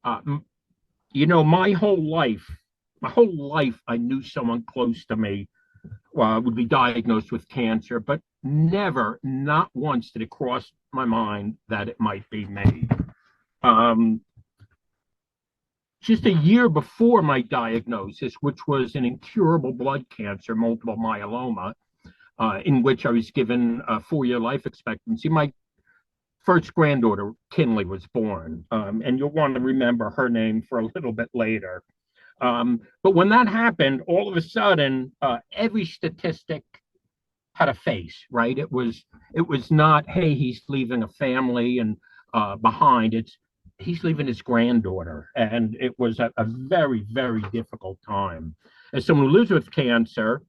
Uh, my whole life, I knew someone close to me would be diagnosed with cancer, but never, not once did it cross my mind that it might be me. Um, just a year before my diagnosis, which was an incurable blood cancer, multiple myeloma, in which I was given a 4-year life expectancy, my first granddaughter, Kinley, was born. And you'll want to remember her name for a little bit later. But when that happened, all of a sudden, every statistic had a face, right? It was not, hey, he's leaving a family and behind. It's he's leaving his granddaughter, and it was a very, very difficult time. As someone who lives with cancer,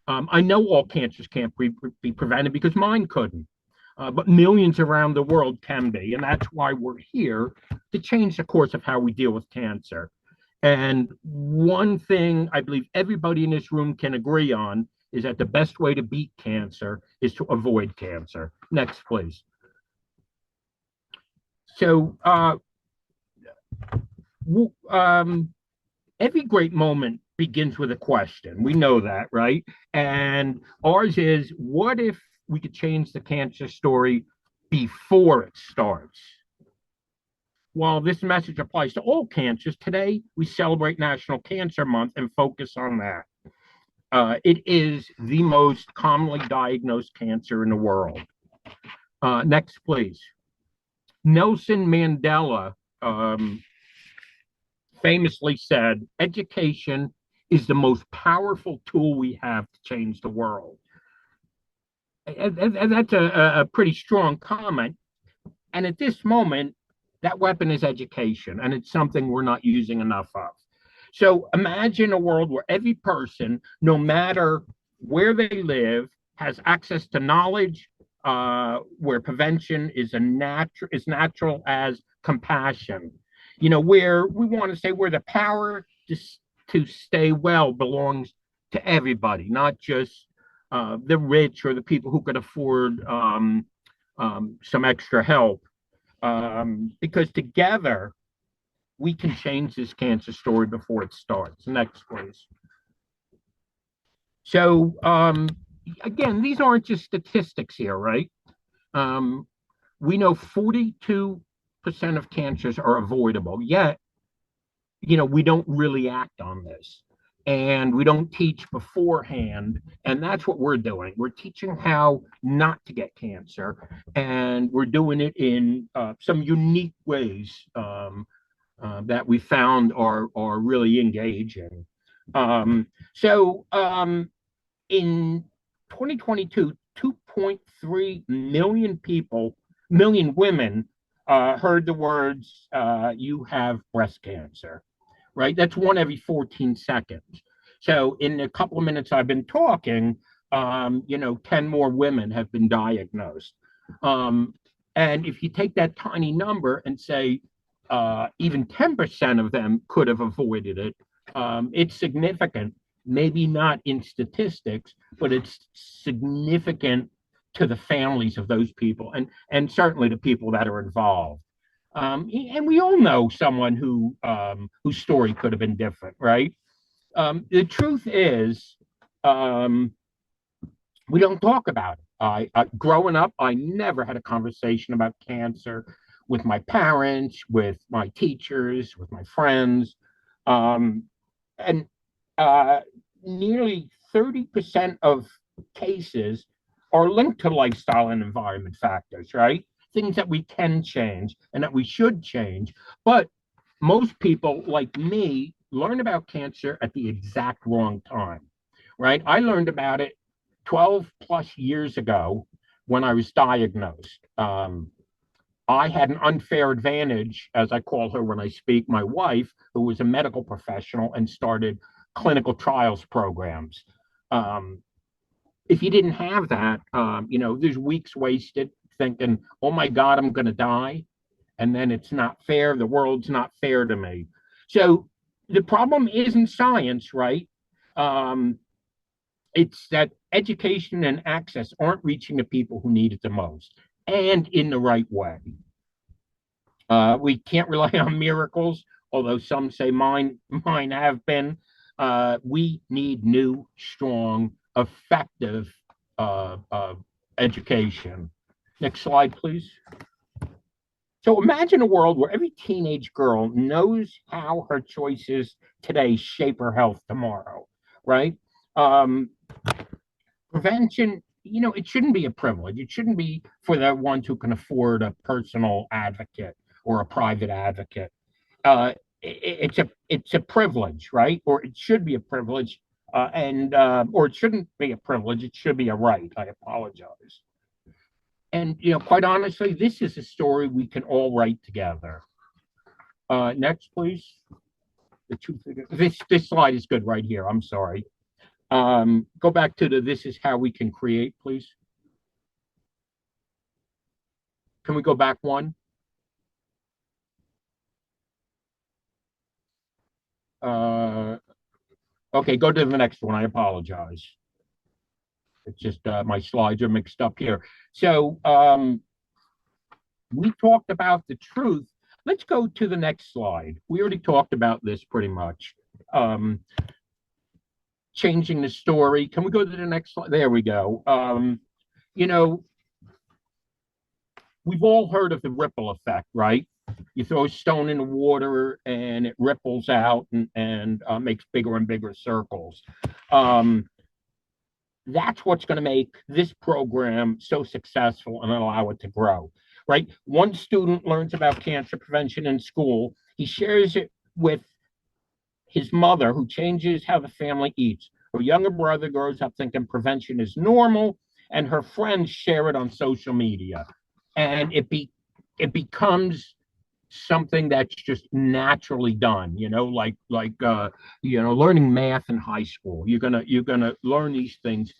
I know all cancers can't be prevented because mine couldn't. But millions around the world can be. And that's why we're here to change the course of how we deal with cancer. And one thing I believe everybody in this room can agree on is that the best way to beat cancer is to avoid cancer. Next, please. So, every great moment begins with a question. We know that, right? And ours is, what if we could change the cancer story before it starts? While this message applies to all cancers, today we celebrate National Cancer Month and focus on that. It is the most commonly diagnosed cancer in the world. Next, please. Nelson Mandela famously said, education is the most powerful tool we have to change the world. And that's a pretty strong comment. And at this moment, that weapon is education, and it's something we're not using enough of. So imagine a world where every person, no matter where they live, has access to knowledge, where prevention is natural as compassion. Where we want to say where the power to stay well belongs to everybody, not just the rich or the people who could afford some extra help. Because together we can change this cancer story before it starts. Next, please. So, again, these aren't just statistics here, right? We know 42% of cancers are avoidable, yet, we don't really act on this. And we don't teach beforehand. And that's what we're doing. We're teaching how not to get cancer. And we're doing it in some unique ways that we found are really engaging. In 2022, 2.3 million women heard the words, you have breast cancer, right? That's one every 14 seconds. So in a couple of minutes I've been talking, 10 more women have been diagnosed. And if you take that tiny number and say, even 10% of them could have avoided it, it's significant. Maybe not in statistics, but it's significant to the families of those people and certainly the people that are involved. And we all know someone whose story could have been different, right? The truth is, we don't talk about it. Growing up, I never had a conversation about cancer with my parents, with my teachers, with my friends. And nearly 30% of cases are linked to lifestyle and environment factors, right? Things that we can change and that we should change. But most people, like me, learn about cancer at the exact wrong time, right? I learned about it 12 plus years ago when I was diagnosed. I had an unfair advantage, as I call her when I speak, my wife, who was a medical professional and started clinical trials programs. If you didn't have that, there's weeks wasted thinking, oh my God, I'm going to die. And then it's not fair. The world's not fair to me. So the problem isn't science, right? It's that education and access aren't reaching the people who need it the most and in the right way. We can't rely on miracles although some say mine have been. We need new, strong, effective education. Next slide, please. So imagine a world where every teenage girl knows how her choices today shape her health tomorrow, right? Um, Prevention, it shouldn't be a privilege. It shouldn't be for the ones who can afford a personal advocate or a private advocate. It's a privilege, right? Or it should be a privilege, and or it shouldn't be a privilege. It should be a right. I apologize. And quite honestly, this is a story we can all write together. Next, please. This slide is good right here. I'm sorry. Go back to the this is how we can create, please. Can we go back one? Uh, okay, go to the next one. I apologize. It's just my slides are mixed up here. So we talked about the truth. Let's go to the next slide. We already talked about this pretty much. Changing the story. Can we go to the next slide? There we go. You know, we've all heard of the ripple effect, right? You throw a stone in the water and it ripples out and makes bigger and bigger circles. Um, that's what's going to make this program so successful and allow it to grow, right? One student learns about cancer prevention in school. He shares it with his mother, who changes how the family eats. Her younger brother grows up thinking prevention is normal, and her friends share it on social media. And it becomes something that's just naturally done, learning math in high school. You're gonna learn these things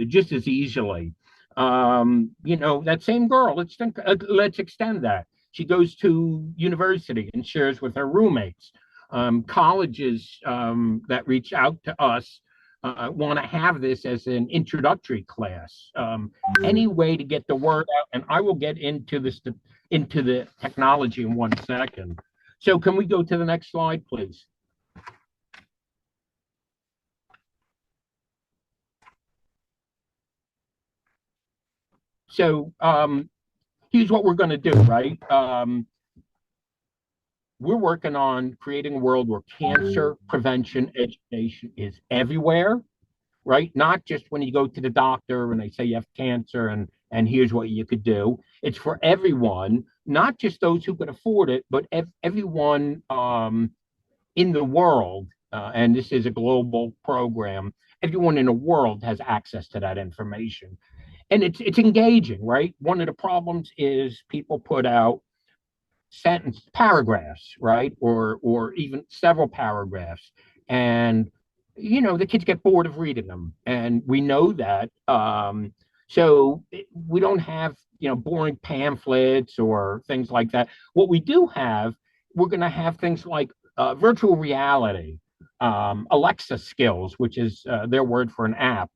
just as easily. That same girl, let's extend that. She goes to university and shares with her roommates. Colleges that reach out to us want to have this as an introductory class. Any way to get the word out, and I will get into the technology in 1 second. So can we go to the next slide, please? So here's what we're going to do, right? We're working on creating a world where cancer prevention education is everywhere, right? Not just when you go to the doctor and they say you have cancer and here's what you could do. It's for everyone, not just those who can afford it, but everyone in the world. And this is a global program. Everyone in the world has access to that information, and it's engaging, right? One of the problems is people put out paragraphs, right, or even several paragraphs, and the kids get bored of reading them, and we know that. So we don't have boring pamphlets or things like that. What we do have, we're going to have things like virtual reality, Alexa skills, which is their word for an app,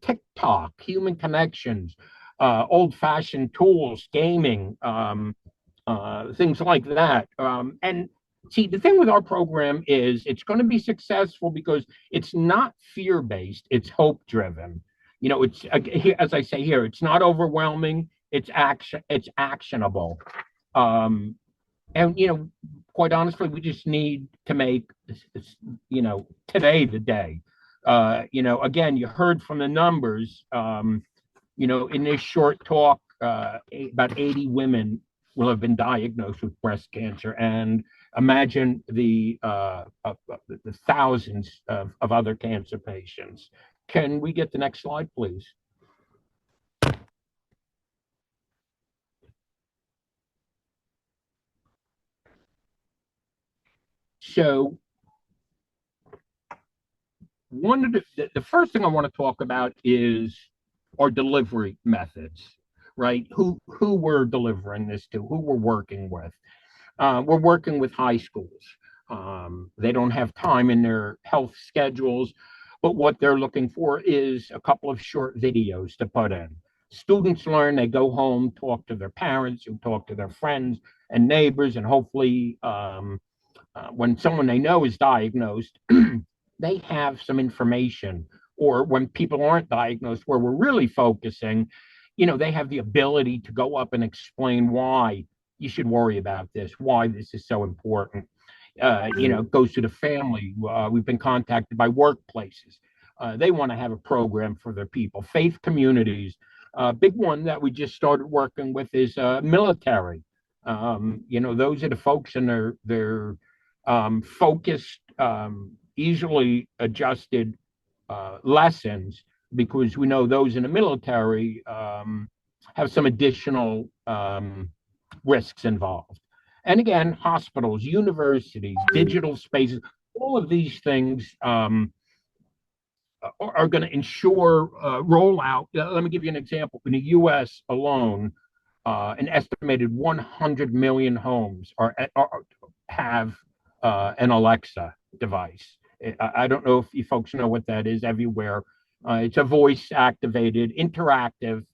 TikTok, human connections, old-fashioned tools, gaming, things like that. And see, the thing with our program is it's going to be successful because it's not fear-based, it's hope-driven. It's as I say here, it's not overwhelming, it's actionable. Um, and quite honestly, we just need to make today the day. Again, you heard from the numbers. In this short talk, about 80 women will have been diagnosed with breast cancer, and imagine the thousands of other cancer patients. Can we get the next slide, please? So one of the first thing I want to talk about is our delivery methods, right? Who we're delivering this to, who we're working with. We're working with high schools. They don't have time in their health schedules, but what they're looking for is a couple of short videos to put in. Students learn, they go home, talk to their parents, who talk to their friends, and neighbors, and hopefully when someone they know is diagnosed, they have some information. Or when people aren't diagnosed, where we're really focusing, they have the ability to go up and explain why you should worry about this, why this is so important. Goes to the family. We've been contacted by workplaces. They want to have a program for their people. Faith communities. Big one that we just started working with is military. Those are the folks in their focused, easily adjusted lessons, because we know those in the military have some additional risks involved. And again, hospitals, universities, digital spaces, all of these things are going to ensure rollout. Let me give you an example. In the U.S. alone, an estimated 100 million homes have an Alexa device. I don't know if you folks know what that is everywhere. It's a voice-activated, interactive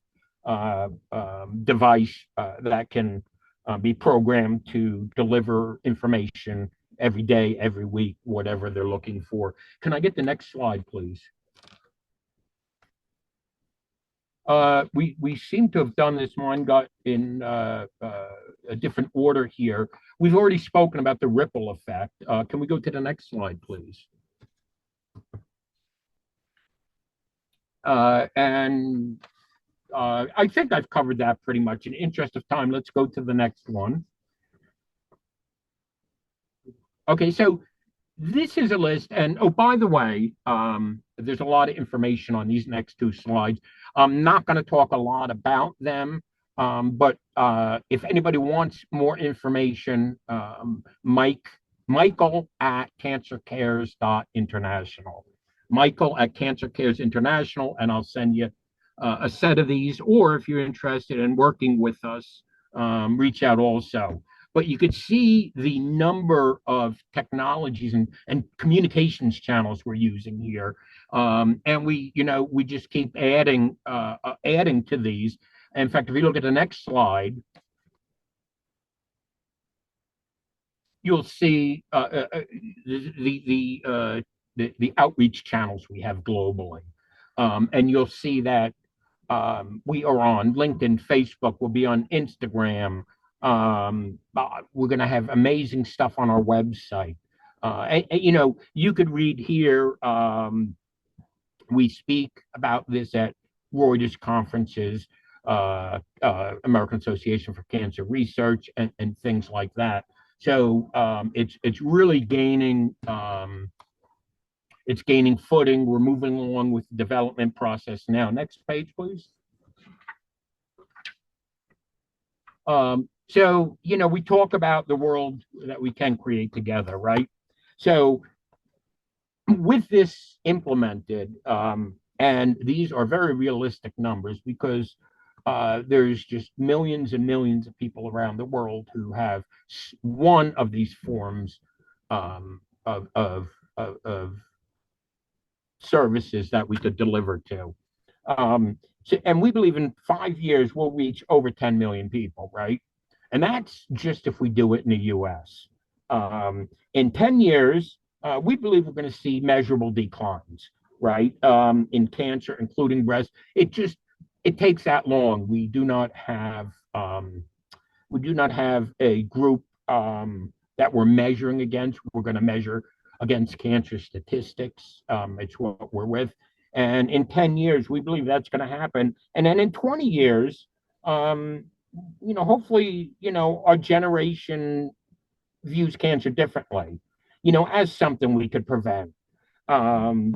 device that can be programmed to deliver information every day, every week, whatever they're looking for. Can I get the next slide, please? We seem to have done this. Mine got in a different order here. We've already spoken about the ripple effect. Can we go to the next slide, please? And I think I've covered that pretty much. In the interest of time, let's go to the next one. Okay, so this is a list, and oh, by the way, there's a lot of information on these next two slides. I'm not going to talk a lot about them, but if anybody wants more information, Michael at cancercares.international. Michael at Cancer Cares International, and I'll send you a set of these, or if you're interested in working with us, reach out also. But you could see the number of technologies and communications channels we're using here. And we just keep adding to these. In fact, if you look at the next slide, you'll see the outreach channels we have globally. And you'll see that we are on LinkedIn, Facebook, we'll be on Instagram. We're going to have amazing stuff on our website. You could read here. We speak about this at Reuters conferences, American Association for Cancer Research, and things like that. So it's really gaining. It's gaining footing. We're moving along with the development process now. Next page, please. So, we talk about the world that we can create together, right? So with this implemented, and these are very realistic numbers, because there's just millions and millions of people around the world who have one of these forms of services that we could deliver to. And we believe in 5 years we'll reach over 10 million people, right? And that's just if we do it in the US. In 10 years, we believe we're going to see measurable declines, right? In cancer, including breast. It takes that long. We do not have a group that we're measuring against. We're going to measure against cancer statistics. It's what we're with. And in 10 years, we believe that's going to happen. And then in 20 years, hopefully, our generation views cancer differently, as something we could prevent. The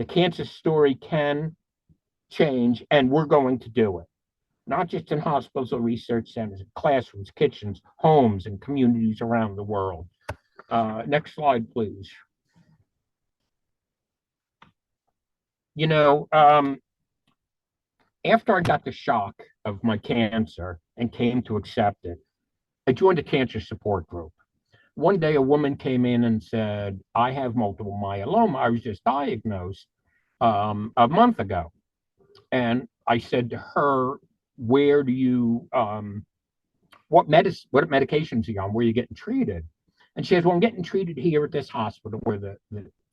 cancer story can change, and we're going to do it. Not just in hospitals or research centers, classrooms, kitchens, homes, and communities around the world. Next slide, please. After I got the shock of my cancer and came to accept it, I joined a cancer support group. One day, a woman came in and said, I have multiple myeloma. I was just diagnosed a month ago. And I said to her, where do you what medications are you on? Where are you getting treated? And she says, well, I'm getting treated here at this hospital where the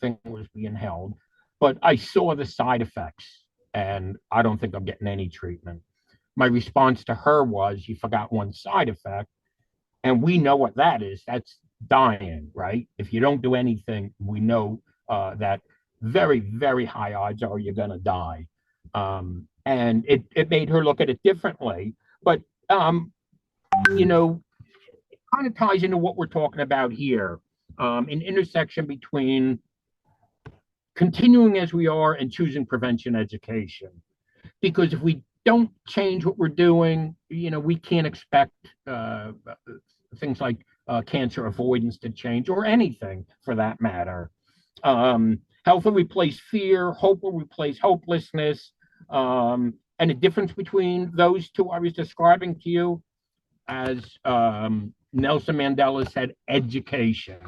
thing was being held, but I saw the side effects and I don't think I'm getting any treatment. My response to her was, you forgot one side effect. And we know what that is. That's dying, right? If you don't do anything, we know that very, very high odds are you're going to die. And it made her look at it differently. But, you know, it kind of ties into what we're talking about here, an intersection between continuing as we are and choosing prevention education. Because if we don't change what we're doing, we can't expect things like cancer avoidance to change, or anything for that matter. Health will replace fear, hope will replace hopelessness. And the difference between those two I was describing to you, as Nelson Mandela said, education.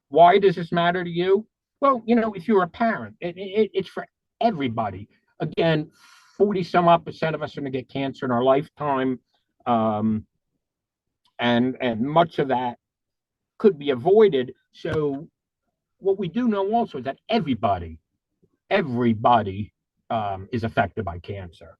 Why does this matter to you? Well, if you're a parent, it's for everybody. Again, 40 some odd percent of us are going to get cancer in our lifetime. And much of that could be avoided. So what we do know also is that everybody is affected by cancer,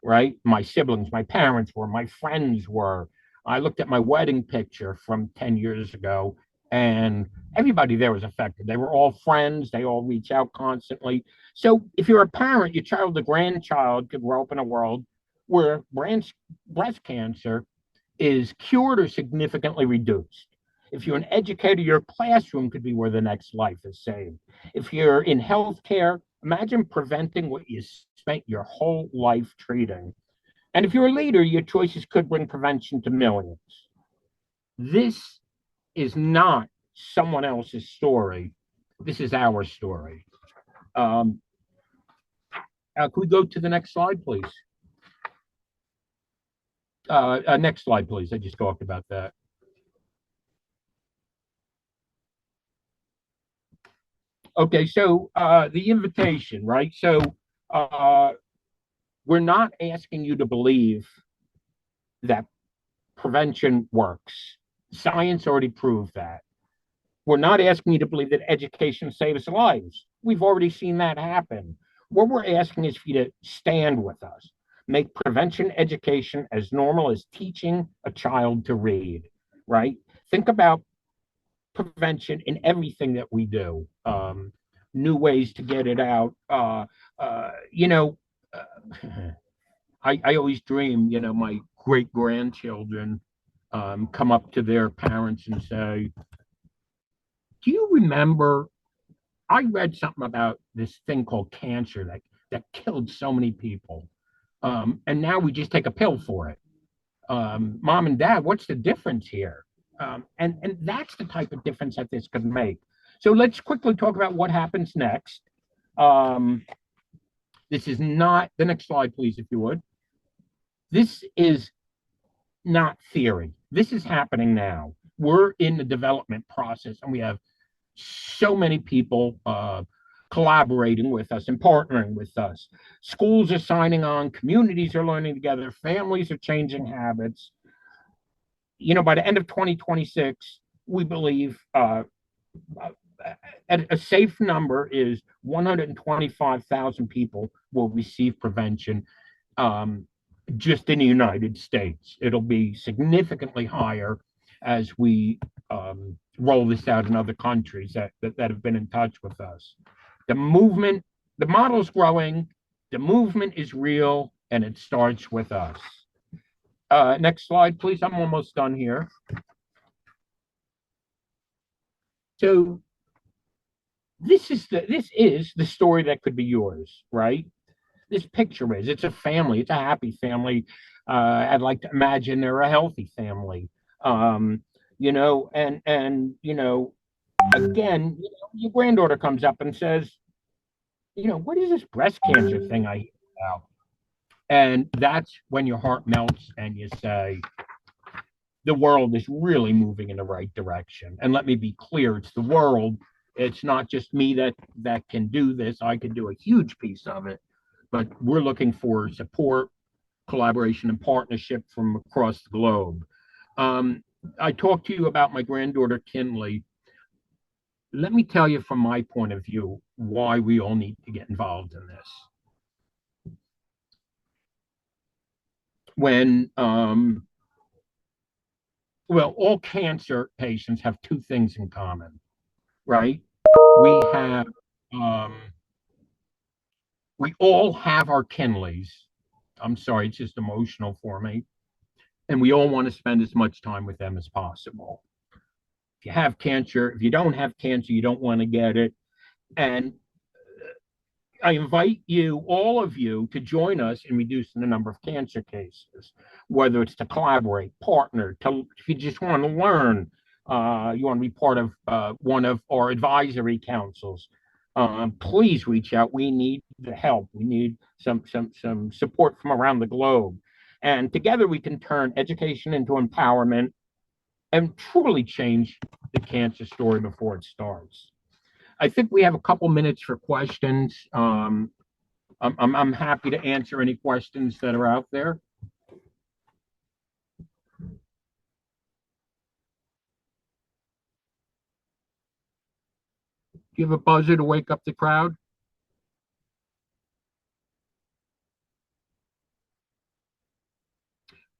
right? My siblings, my parents were, my friends were. I looked at my wedding picture from 10 years ago, and everybody there was affected. They were all friends. They all reach out constantly. So if you're a parent, your child or grandchild could grow up in a world where breast cancer is cured or significantly reduced. If you're an educator, your classroom could be where the next life is saved. If you're in healthcare, imagine preventing what you spent your whole life treating. And if you're a leader, your choices could bring prevention to millions. This is not someone else's story. This is our story. Could we go to the next slide, please? Next slide, please. I just talked about that. Okay, so the invitation, right? So we're not asking you to believe that prevention works. Science already proved that. We're not asking you to believe that education saves lives. We've already seen that happen. What we're asking is for you to stand with us. Make prevention education as normal as teaching a child to read, right? Think about prevention in everything that we do. New ways to get it out. I always dream, my great grandchildren come up to their parents and say, do you remember, I read something about this thing called cancer that killed so many people. And now we just take a pill for it. Mom and dad, what's the difference here? And that's the type of difference that this could make. So let's quickly talk about what happens next. This is not, the next slide, please, if you would. This is not theory. This is happening now. We're in the development process, and we have so many people collaborating with us and partnering with us. Schools are signing on, communities are learning together, families are changing habits. By the end of 2026, we believe a safe number is 125,000 people will receive prevention just in the United States. It'll be significantly higher as we roll this out in other countries that have been in touch with us. The movement, the model's growing, the movement is real, and it starts with us. Next slide, please. I'm almost done here. So this is the story that could be yours, right? This picture is, it's a family, it's a happy family. I'd like to imagine they're a healthy family. Again, your granddaughter comes up and says, what is this breast cancer thing I hear about? And that's when your heart melts and you say, the world is really moving in the right direction. And let me be clear, it's the world. It's not just me that can do this. I can do a huge piece of it, but we're looking for support, collaboration and partnership from across the globe. I talked to you about my granddaughter Kinley. Let me tell you from my point of view why we all need to get involved in this. When well, all cancer patients have two things in common, right? We have um, we all have our Kinleys. I'm sorry, it's just emotional for me. And we all want to spend as much time with them as possible. If you have cancer, if you don't have cancer, you don't want to get it. And I invite you, all of you, to join us in reducing the number of cancer cases, whether it's to collaborate, partner, if you just want to learn, you want to be part of one of our advisory councils. Please reach out. We need the help. We need some support from around the globe. And together we can turn education into empowerment and truly change the cancer story before it starts. I think we have a couple minutes for questions. I'm happy to answer any questions that are out there. Do you have a buzzer to wake up the crowd?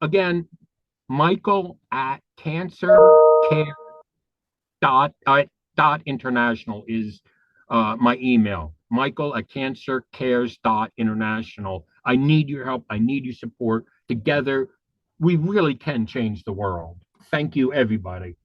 Again, Michael at cancercare dot international is my email. Michael at cancercares.international. I need your help. I need your support. Together, we really can change the world. Thank you, everybody.